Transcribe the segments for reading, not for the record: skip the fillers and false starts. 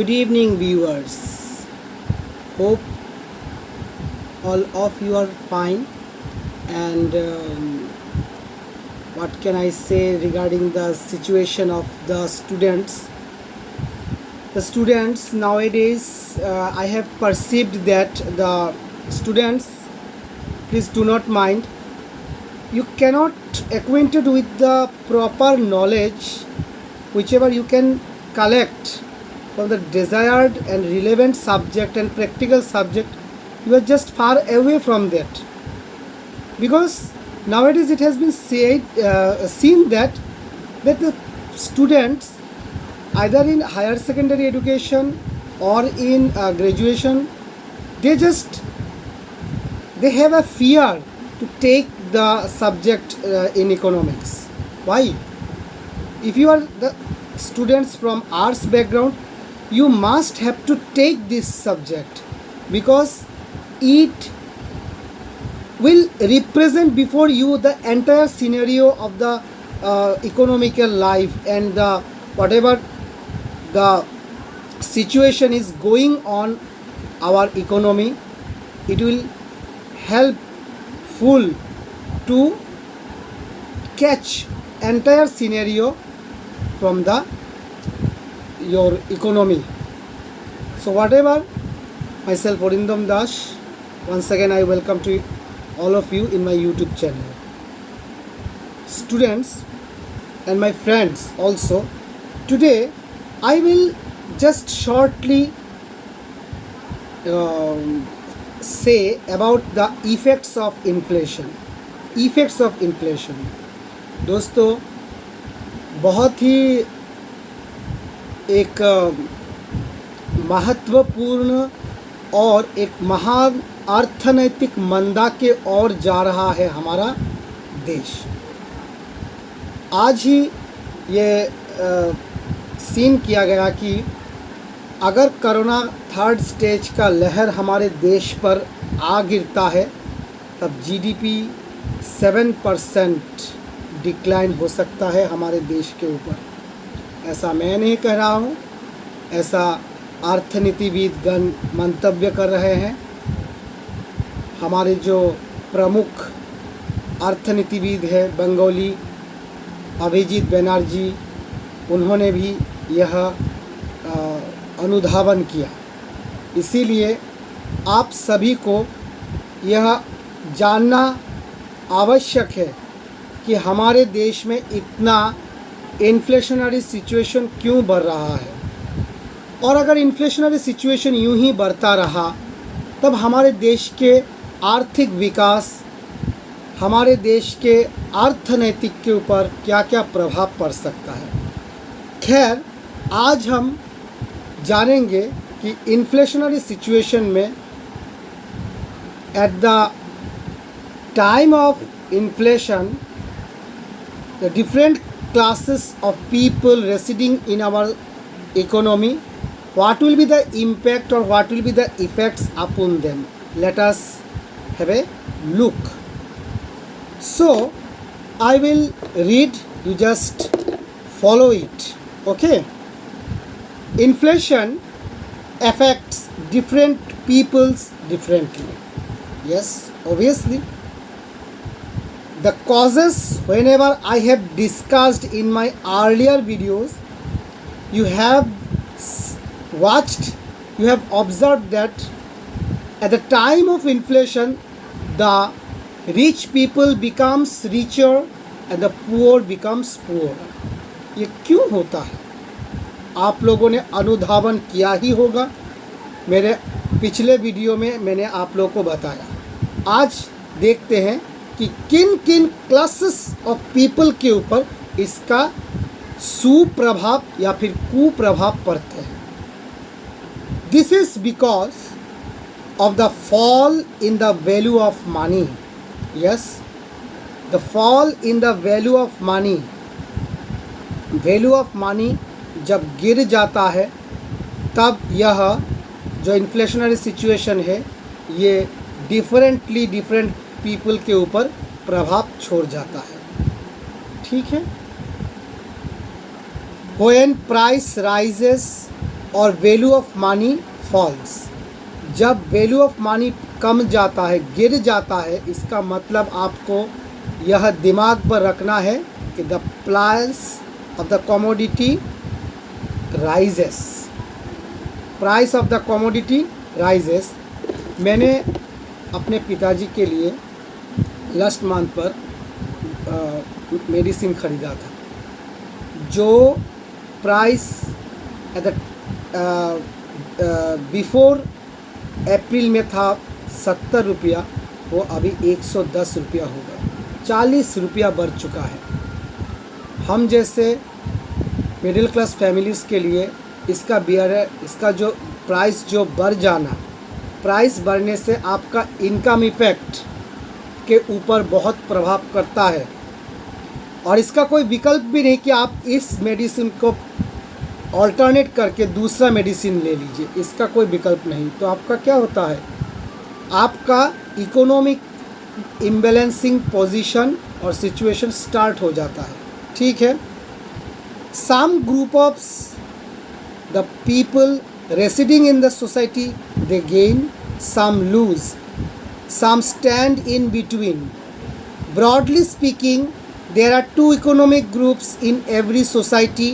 Good evening, viewers. Hope all of you are fine. And what can I say regarding the situation of the students? The students nowadays, I have perceived that the students, please do not mind, you cannot acquainted with the proper knowledge whichever you can collect from the desired and relevant subject and practical subject. You are just far away from that, because nowadays it has been seen that the students, either in higher secondary education or in graduation, they have a fear to take the subject in economics. Why? If you are the students from arts background, you must have to take this subject, because it will represent before you the entire scenario of the economical life, and the whatever the situation is going on our economy. It will help full to catch entire scenario from the your economy. So whatever, myself Orindam Das, once again I welcome to all of you in my YouTube channel. Students and my friends also, today I will just shortly say about the effects of inflation. Effects of inflation, दोस्तों, बहुत ही एक महत्वपूर्ण और एक महान अर्थनैतिक मंदा के ओर जा रहा है हमारा देश। आज ही ये सीन किया गया कि अगर कोरोना थर्ड स्टेज का लहर हमारे देश पर आ गिरता है, तब जीडीपी 7% डिक्लाइन हो सकता है हमारे देश के ऊपर। ऐसा मैं नहीं कह रहा हूँ, ऐसा अर्थनीतिविदगण मंतव्य कर रहे हैं। हमारे जो प्रमुख अर्थनीतिविद है बंगाली अभिजीत बनर्जी, उन्होंने भी यह अनुधावन किया। इसीलिए आप सभी को यह जानना आवश्यक है कि हमारे देश में इतना इन्फ्लेशनरी सिचुएशन क्यों बढ़ रहा है, और अगर इन्फ्लेशनरी सिचुएशन यूं ही बढ़ता रहा तब हमारे देश के आर्थिक विकास, हमारे देश के अर्थनैतिक के ऊपर क्या क्या प्रभाव पड़ सकता है। खैर, आज हम जानेंगे कि इन्फ्लेशनरी सिचुएशन में at the time of inflation the different classes of people residing in our economy, what will be the impact or what will be the effects upon them. Let us have a look. So I will read, you just follow it. Okay. Inflation affects different peoples differently. Yes, obviously. The causes, whenever I have discussed in my earlier videos, you have watched, you have observed that at the time of inflation, the rich people becomes richer and the poor becomes poor. ये क्यों होता है? आप लोगों ने अनुधावन किया ही होगा। मेरे पिछले वीडियो में मैंने आप लोगों को बताया। आज देखते हैं कि किन किन क्लासेस ऑफ पीपल के ऊपर इसका सुप्रभाव या फिर कुप्रभाव पड़ते हैं। This is because of the fall in the value of money. Yes, the fall in the value of money. Value of money जब गिर जाता है, तब यह जो इन्फ्लेशनरी सिचुएशन है, ये डिफरेंट पीपल के ऊपर प्रभाव छोड़ जाता है। ठीक है। When price rises, और वैल्यू ऑफ मनी फॉल्स। जब वैल्यू ऑफ मनी कम जाता है, गिर जाता है, इसका मतलब आपको यह दिमाग पर रखना है कि the price of the commodity rises, price of the commodity rises. मैंने अपने पिताजी के लिए लास्ट मंथ पर मेडिसिन ख़रीदा था, जो प्राइस एट द बिफोर अप्रैल में था 70 रुपया, वो अभी 110 रुपया हो गया, 40 रुपया बढ़ चुका है। हम जैसे मिडिल क्लास फैमिलीज़ के लिए इसका जो प्राइस जो बढ़ जाना, प्राइस बढ़ने से आपका इनकम इफ़ेक्ट के ऊपर बहुत प्रभाव करता है, और इसका कोई विकल्प भी नहीं कि आप इस मेडिसिन को ऑल्टरनेट करके दूसरा मेडिसिन ले लीजिए, इसका कोई विकल्प नहीं। तो आपका क्या होता है, आपका इकोनॉमिक इम्बैलेंसिंग पोजीशन और सिचुएशन स्टार्ट हो जाता है। ठीक है, some group of the people residing in the society, they gain, some lose, some stand in between. Broadly speaking, there are two economic groups in every society: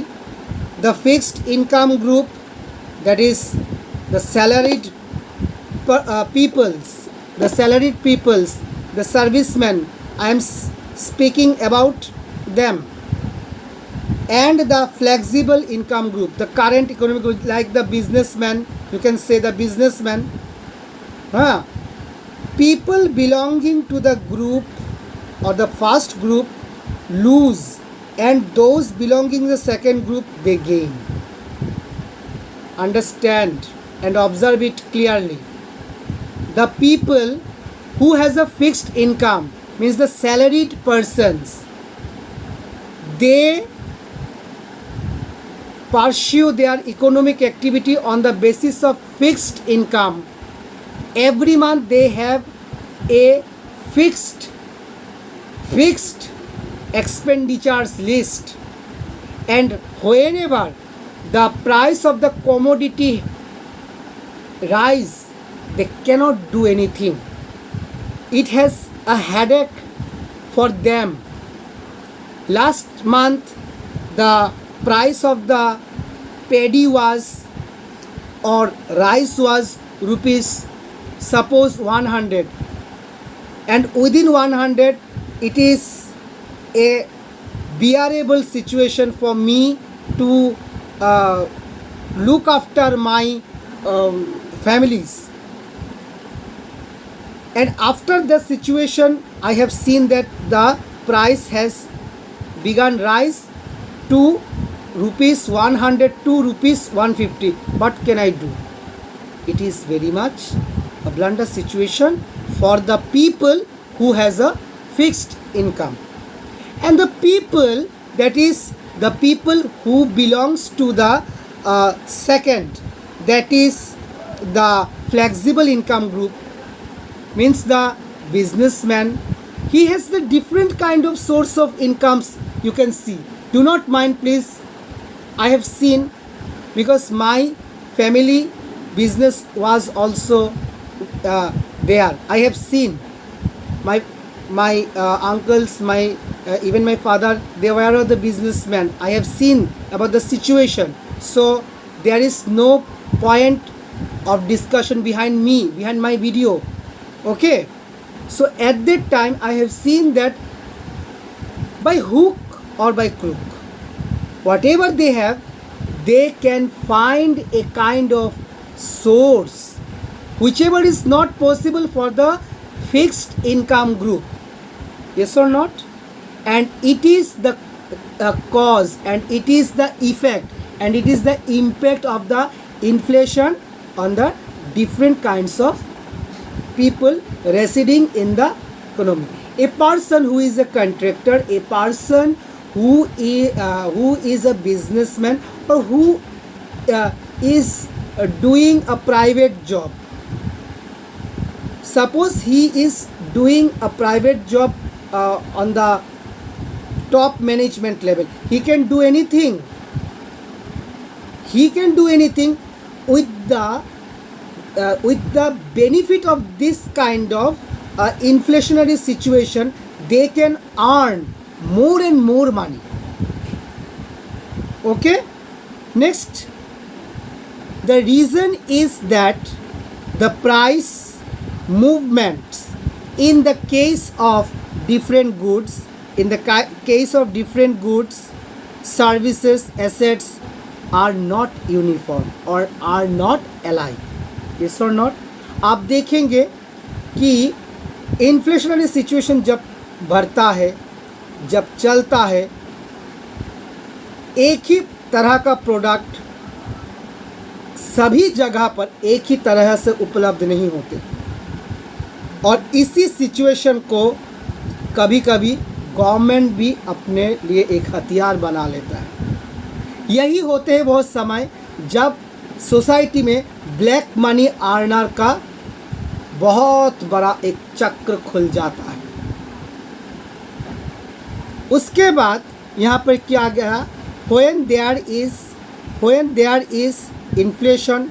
the fixed income group, that is the salaried peoples, the servicemen, I am speaking about them, and the flexible income group, the current economic group, like the businessman, you can say the businessman. People belonging to the group or the first group lose, and those belonging to the second group, they gain. Understand and observe it clearly. The people who has a fixed income, means the salaried persons, they pursue their economic activity on the basis of fixed income. Every month they have a fixed expenditures list, and whenever the price of the commodity rise, they cannot do anything. It has a headache for them. Last month the price of the paddy was, or rice was, rupees suppose 100, and within 100 it is a bearable situation for me to look after my families. And after the situation, I have seen that the price has begun rise to rupees 100 to rupees 150. What can I do? It is very much a blunder situation for the people who has a fixed income. And the people, that is the people who belongs to the second, that is the flexible income group, means the businessman. He has the different kind of source of incomes, you can see. Do not mind please, I have seen, because my family business was also there. I have seen my uncles, even my father, they were the businessmen. I have seen about the situation. So there is no point of discussion behind my video. Okay, so at that time I have seen that by hook or by crook, whatever they have, they can find a kind of source whichever is not possible for the fixed income group. Yes or not? And it is the cause, and it is the effect, and it is the impact of the inflation on the different kinds of people residing in the economy. A person who is a contractor, a person who is a businessman, or who is doing a private job. Suppose he is doing a private job on the top management level. He can do anything. with the benefit of this kind of inflationary situation, they can earn more and more money. Okay, next, the reason is that the price movements in the case of different goods, case of different goods, services, assets are not uniform or are not alike. Yes or not? आप देखेंगे कि inflationary situation जब बढ़ता है, जब चलता है, एक ही तरह का प्रोडक्ट सभी जगह पर एक ही तरह से उपलब्ध नहीं होते, और इसी सिचुएशन को कभी कभी गवर्नमेंट भी अपने लिए एक हथियार बना लेता है। यही होते हैं बहुत समय जब सोसाइटी में ब्लैक मनी अर्नर का बहुत बड़ा एक चक्र खुल जाता है। उसके बाद यहाँ पर क्या गया, when there is inflation,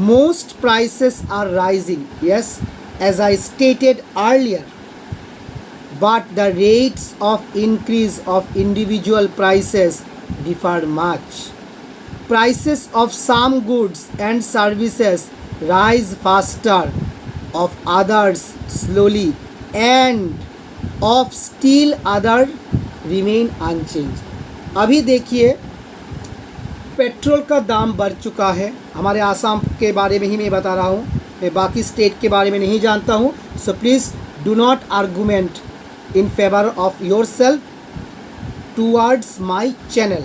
most prices are rising, yes, as I stated earlier, but the rates of increase of individual prices differ much. Prices of some goods and services rise faster, of others slowly, and of still other remain unchanged. अभी देखिए petrol का दाम बढ़ चुका है। हमारे आसाम के बारे में ही मैं बता रहा हूँ, मैं बाकी स्टेट के बारे में नहीं जानता हूँ। So please do not argument in favour of your self towards my channel.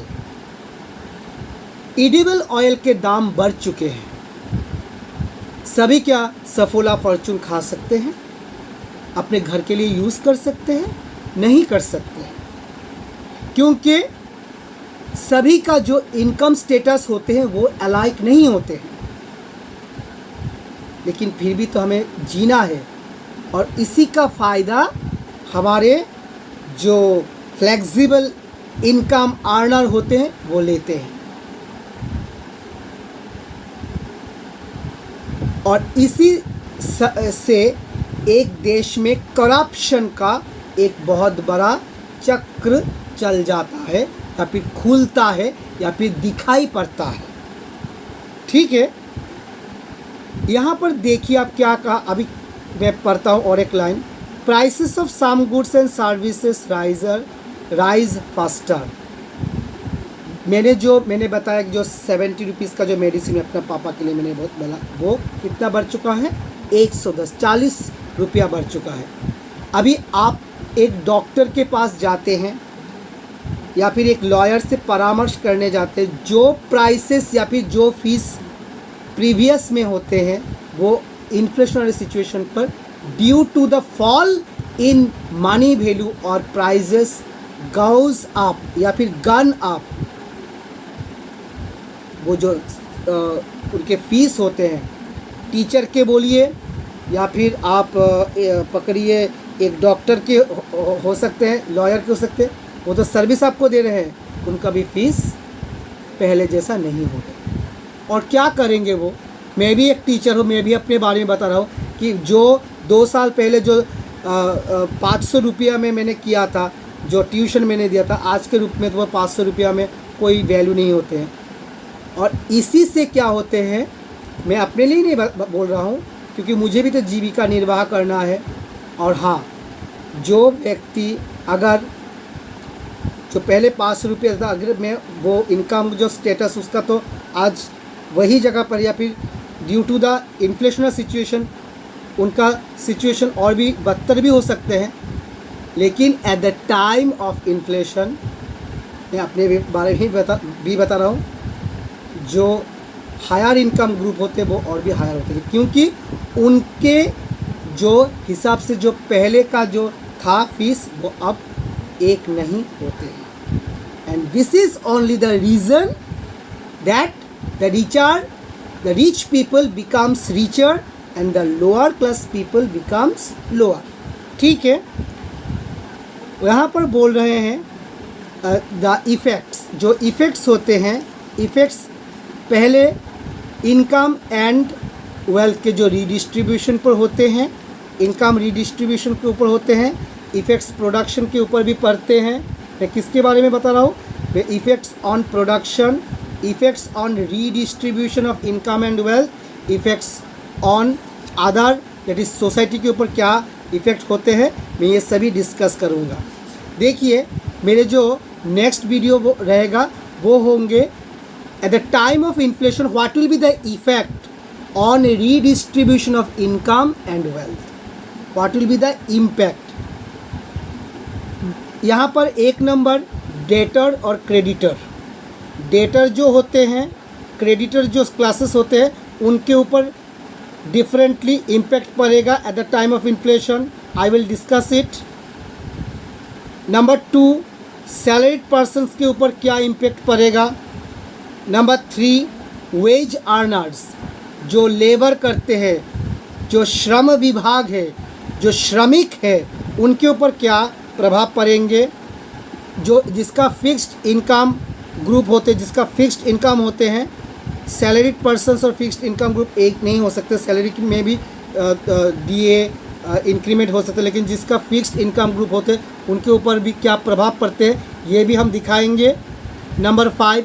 Edible oil के दाम बढ़ चुके हैं। सभी क्या सफोला फॉर्चून खा सकते हैं? अपने घर के लिए यूज़ कर सकते हैं? नहीं कर सकते हैं, क्योंकि सभी का जो इनकम स्टेटस होते हैं वो अलाइक नहीं होते हैं। लेकिन फिर भी तो हमें जीना है, और इसी का फ़ायदा हमारे जो फ्लेक्सिबल इनकम अर्नर होते हैं वो लेते हैं। और इसी से एक देश में करप्शन का एक बहुत बड़ा चक्र चल जाता है, या फिर खुलता है, या फिर दिखाई पड़ता है। ठीक है, यहाँ पर देखिए आप क्या कहा। अभी मैं पढ़ता हूँ और एक line, prices of some goods and services rise faster. मैंने बताया कि जो 70 रुपीज़ का जो मेडिसिन अपना पापा के लिए मैंने बहुत बोला, वो कितना बढ़ चुका है? 110, 40 रुपया बढ़ चुका है। अभी आप एक डॉक्टर के पास जाते हैं या फिर एक लॉयर से परामर्श करने जाते हैं, जो प्राइसेस या फिर जो फीस प्रीवियस में होते हैं वो इन्फ्लेशनरी सिचुएशन पर due to the fall in money value और प्राइजेस गोज अप या फिर गन अप, वो जो उनके फीस होते हैं, टीचर के बोलिए या फिर आप पकड़िए एक डॉक्टर के हो सकते हैं, लॉयर के हो सकते हैं, वो तो सर्विस आपको दे रहे हैं, उनका भी फीस पहले जैसा नहीं होता। और क्या करेंगे वो? मैं भी एक टीचर हूँ, मैं भी अपने बारे में बता रहा हूँ कि जो 2 साल पहले जो 500 रुपया में मैंने किया था, जो ट्यूशन मैंने दिया था, आज के रूप में तो वो 500 रुपया में कोई वैल्यू नहीं होते हैं। और इसी से क्या होते हैं, मैं अपने लिए नहीं बोल रहा हूँ, क्योंकि मुझे भी तो जीविका निर्वाह करना है। और हाँ, जो व्यक्ति अगर जो पहले 500 रुपये था, अगर मैं वो इनकम जो स्टेटस उसका तो आज वही जगह पर, या फिर ड्यू टू द इन्फ्लेशनल सिचुएशन उनका सिचुएशन और भी बदतर भी हो सकते हैं। लेकिन at the time of inflation, मैं अपने बारे में भी बता रहा हूँ, जो हायर इनकम ग्रुप होते हैं वो और भी हायर होते हैं, क्योंकि उनके जो हिसाब से जो पहले का जो था फीस वो अब एक नहीं होते हैं। And this is only the reason that the rich people becomes richer and the lower class people becomes lower. ठीक है, यहाँ पर बोल रहे हैं द इफ़ेक्ट्स, जो इफ़ेक्ट्स होते हैं, इफ़ेक्ट्स पहले इनकम एंड वेल्थ के जो रीडिस्ट्रीब्यूशन पर होते हैं, इनकम रीडिस्ट्रीब्यूशन के ऊपर होते हैं, इफ़ेक्ट्स प्रोडक्शन के ऊपर भी पढ़ते हैं। मैं किसके बारे में बता रहा हूँ? मैं effects on production, effects on redistribution of income and wealth, effects on other that is society के ऊपर क्या इफ़ेक्ट होते हैं, मैं ये सभी डिस्कस करूँगा। देखिए मेरे जो नेक्स्ट वीडियो रहेगा वो होंगे at the time of inflation what will be the effect on redistribution of income and wealth, what will be the impact. यहाँ पर एक नंबर डेटर और क्रेडिटर। डेटर जो होते हैं, क्रेडिटर जो क्लासेस होते हैं, उनके ऊपर डिफरेंटली इम्पैक्ट पड़ेगा at the time of inflation. I will discuss it. Number 2 salaried persons के ऊपर क्या इम्पैक्ट पड़ेगा। नंबर 3 वेज अर्नर्स, जो लेबर करते हैं, जो श्रम विभाग है, जो श्रमिक है, उनके ऊपर क्या प्रभाव पड़ेंगे। जो जिसका फिक्स्ड इनकम ग्रुप होते हैं, जिसका फिक्स्ड इनकम होते हैं, सैलरीड पर्सन्स और फिक्स्ड इनकम ग्रुप एक नहीं हो सकते। सैलरी में भी DA इंक्रीमेंट हो सकते हैं, लेकिन जिसका फिक्स्ड इनकम ग्रुप होते हैं उनके ऊपर भी क्या प्रभाव पड़ते हैं, ये भी हम दिखाएंगे। नंबर 5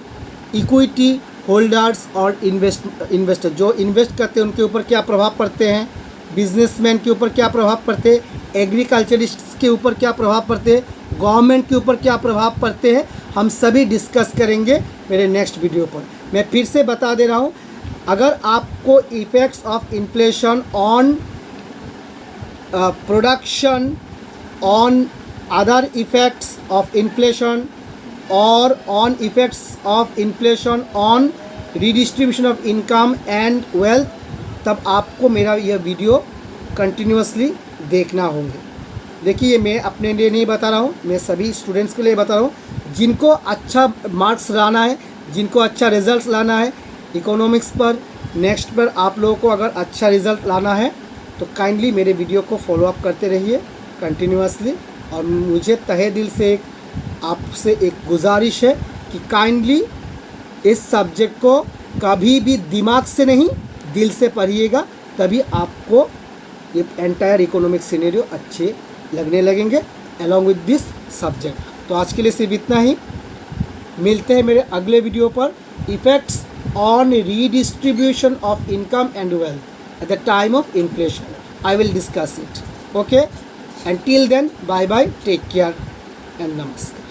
इक्विटी होल्डर्स और इन्वेस्टर, जो इन्वेस्ट करते हैं उनके ऊपर क्या प्रभाव पड़ते हैं, बिजनेसमैन के ऊपर क्या प्रभाव पड़ते हैं, एग्रीकल्चरिस्ट्स के ऊपर क्या प्रभाव पड़ते हैं, गवर्नमेंट के ऊपर क्या प्रभाव पड़ते हैं, हम सभी डिस्कस करेंगे मेरे नेक्स्ट वीडियो पर। मैं फिर से बता दे रहा हूँ, अगर आपको effects of inflation on production, on other effects of inflation और on effects of inflation on redistribution of income and wealth, तब आपको मेरा यह वीडियो कंटिन्यूसली देखना होंगे। देखिए मैं अपने लिए नहीं बता रहा हूँ, मैं सभी स्टूडेंट्स के लिए बता रहा हूँ, जिनको अच्छा मार्क्स लाना है, जिनको अच्छा रिजल्ट लाना है इकोनॉमिक्स पर, नेक्स्ट पर आप लोगों को अगर अच्छा रिजल्ट लाना है तो काइंडली मेरे वीडियो को फॉलो अप करते रहिए कंटिन्यूसली। और मुझे तहे दिल से आपसे एक गुजारिश है कि काइंडली इस सब्जेक्ट को कभी भी दिमाग से नहीं दिल से पढ़िएगा, तभी आपको ये एंटायर इकोनॉमिक सिनेरियो अच्छे लगने लगेंगे अलॉन्ग विद दिस सब्जेक्ट। तो आज के लिए सिर्फ इतना ही, मिलते हैं मेरे अगले वीडियो पर। Effects on redistribution of income and wealth at the time of inflation, I will discuss it. Okay, until then, bye bye, take care and namaskar.